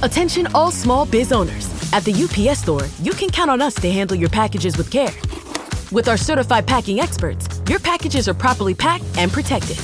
Attention all small biz owners. At the UPS Store, you can count on us to handle your packages with care. With our certified packing experts, your packages are properly packed and protected.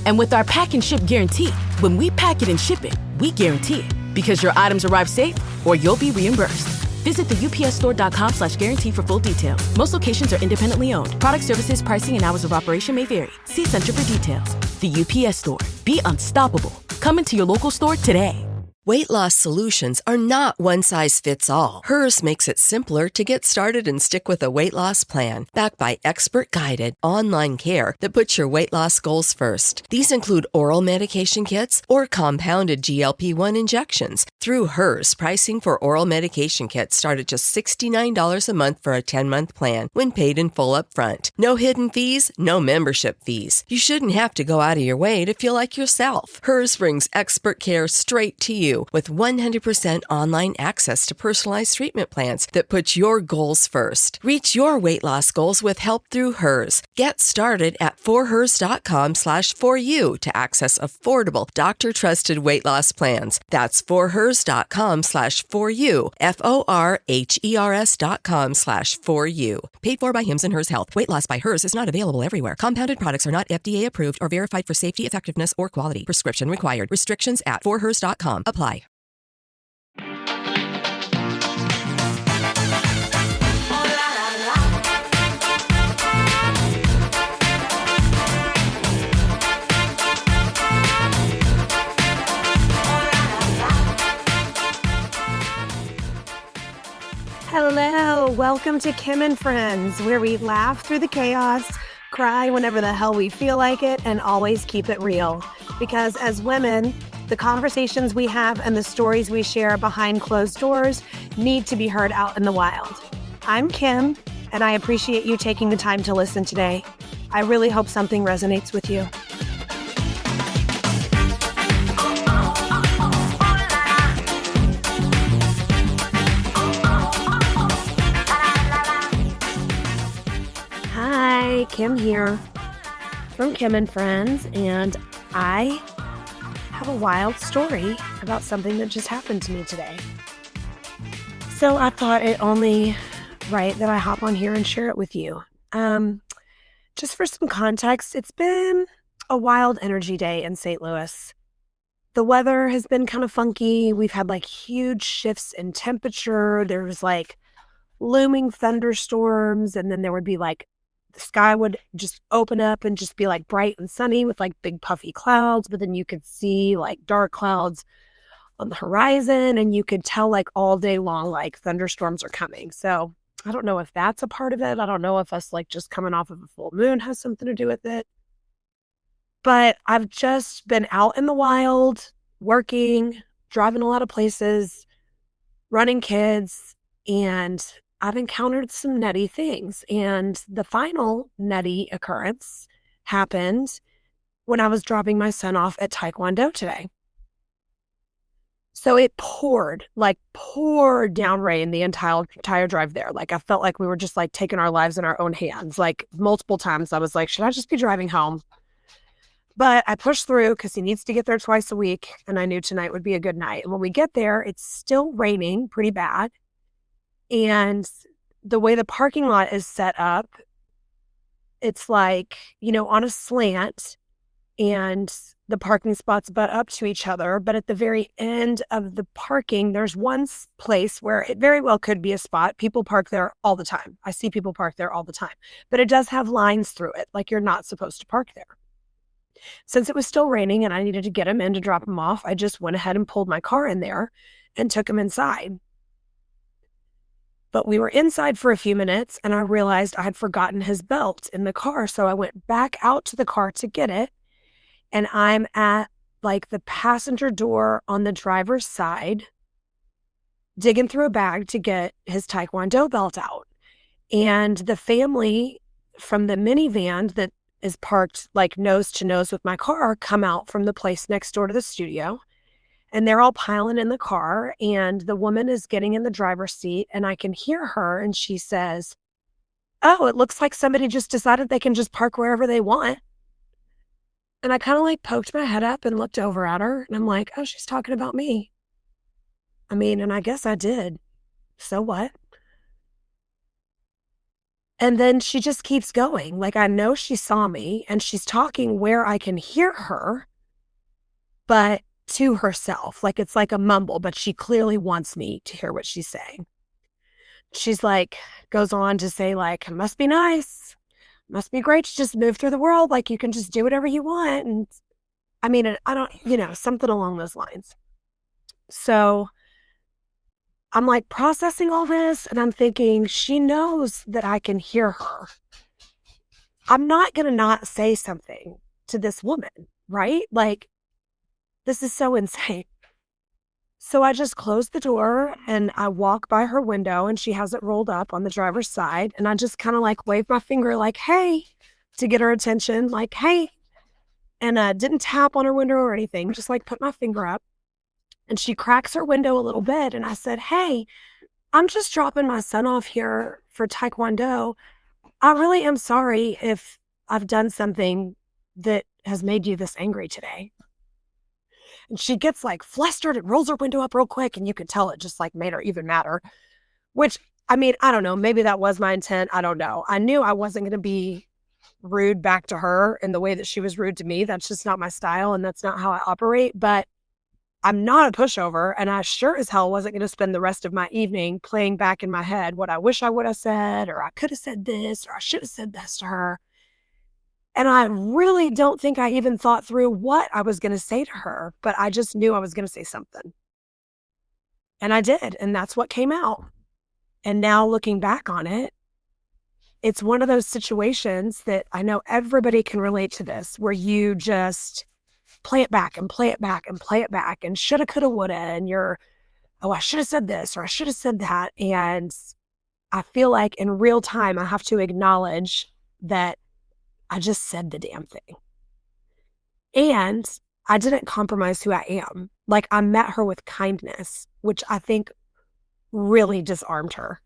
And with our pack and ship guarantee, when we pack it and ship it, we guarantee it. Because your items arrive safe or you'll be reimbursed. Visit the upsstore.com/guarantee for full details. Most locations are independently owned. Product services, pricing, and hours of operation may vary. See Center for details. The UPS Store. Be unstoppable. Come into your local store today. Weight loss solutions are not one size fits all. Hers makes it simpler to get started and stick with a weight loss plan, backed by expert-guided online care that puts your weight loss goals first. These include oral medication kits or compounded GLP-1 injections. Through Hers, pricing for oral medication kits start at just $69 a month for a 10-month plan when paid in full up front. No hidden fees, no membership fees. You shouldn't have to go out of your way to feel like yourself. Hers brings expert care straight to you with 100% online access to personalized treatment plans that put your goals first. Reach your weight loss goals with help through Hers. Get started at forhers.com/4u to access affordable, doctor-trusted weight loss plans. That's forhers.com/4u, forhers.com/4u. Paid for by Hims and Hers Health. Weight loss by Hers is not available everywhere. Compounded products are not FDA approved or verified for safety, effectiveness, or quality. Prescription required. Restrictions at forhers.com. Apply. Hello, welcome to Kim and Friends, where we laugh through the chaos, cry whenever the hell we feel like it, and always keep it real. Because as women, the conversations we have and the stories we share behind closed doors need to be heard out in the wild. I'm Kim, and I appreciate you taking the time to listen today. I really hope something resonates with you. Hi, Kim here from Kim and Friends, and I have a wild story about something that just happened to me today. So I thought it only right that I hop on here and share it with you. Just for some context, it's been a wild energy day in St. Louis. The weather has been kind of funky. We've had like huge shifts in temperature. There was like looming thunderstorms, and then there would be like the sky would just open up and just be like bright and sunny with like big puffy clouds, but then you could see like dark clouds on the horizon, and you could tell like all day long like thunderstorms are coming. So I don't know if that's a part of it. I don't know if us like just coming off of a full moon has something to do with it. But I've just been out in the wild, working, driving a lot of places, running kids, and I've encountered some nutty things. And the final nutty occurrence happened when I was dropping my son off at Taekwondo today. So it poured down rain the entire drive there. Like I felt like we were just like taking our lives in our own hands. Like multiple times I was like, should I just be driving home? But I pushed through because he needs to get there twice a week. And I knew tonight would be a good night. And when we get there, it's still raining pretty bad. And the way the parking lot is set up, it's like, on a slant, and the parking spots butt up to each other. But at the very end of the parking, there's one place where it very well could be a spot. People park there all the time. I see people park there all the time. But it does have lines through it, like you're not supposed to park there. Since it was still raining and I needed to get him in to drop him off, I just went ahead and pulled my car in there and took him inside. But we were inside for a few minutes, and I realized I had forgotten his belt in the car. So I went back out to the car to get it. And I'm at like the passenger door on the driver's side, digging through a bag to get his Taekwondo belt out. And the family from the minivan that is parked like nose to nose with my car come out from the place next door to the studio. And they're all piling in the car, and the woman is getting in the driver's seat, and I can hear her, and she says, "Oh, it looks like somebody just decided they can just park wherever they want." And I kind of like poked my head up and looked over at her, and I'm like, oh, she's talking about me. I mean, and I guess I did. So what? And then she just keeps going. Like, I know she saw me and she's talking where I can hear her, but to herself. Like, it's like a mumble, but she clearly wants me to hear what she's saying. She's like, goes on to say, like, it must be nice. Must be great to just move through the world. Like, you can just do whatever you want. And I mean, I don't, something along those lines. So I'm like processing all this and I'm thinking, she knows that I can hear her. I'm not going to not say something to this woman, right? Like, this is so insane. So I just close the door and I walk by her window and she has it rolled up on the driver's side. And I just kind of like wave my finger like, hey, to get her attention, like, hey. And I didn't tap on her window or anything, just like put my finger up. And she cracks her window a little bit. And I said, hey, I'm just dropping my son off here for Taekwondo. I really am sorry if I've done something that has made you this angry today. And she gets like flustered and rolls her window up real quick. And you could tell it just like made her even madder, which, I mean, I don't know. Maybe that was my intent. I don't know. I knew I wasn't going to be rude back to her in the way that she was rude to me. That's just not my style. And that's not how I operate. But I'm not a pushover. And I sure as hell wasn't going to spend the rest of my evening playing back in my head what I wish I would have said, or I could have said this, or I should have said this to her. And I really don't think I even thought through what I was going to say to her, but I just knew I was going to say something. And I did. And that's what came out. And now looking back on it, it's one of those situations that I know everybody can relate to this, where you just play it back and play it back and play it back and shoulda, coulda, woulda. And you're, oh, I should have said this or I should have said that. And I feel like in real time, I have to acknowledge that I just said the damn thing. And I didn't compromise who I am. Like, I met her with kindness, which I think really disarmed her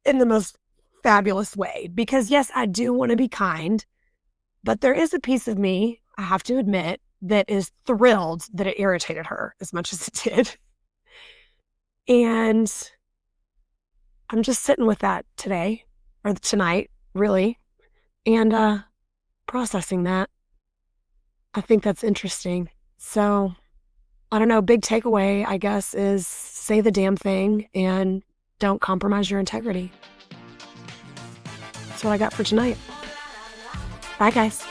in the most fabulous way. Because yes, I do want to be kind, but there is a piece of me, I have to admit, that is thrilled that it irritated her as much as it did. And I'm just sitting with that today, or tonight, really, and processing that. I think that's interesting. So, I don't know, big takeaway, I guess, is say the damn thing and don't compromise your integrity. That's what I got for tonight. Bye, guys.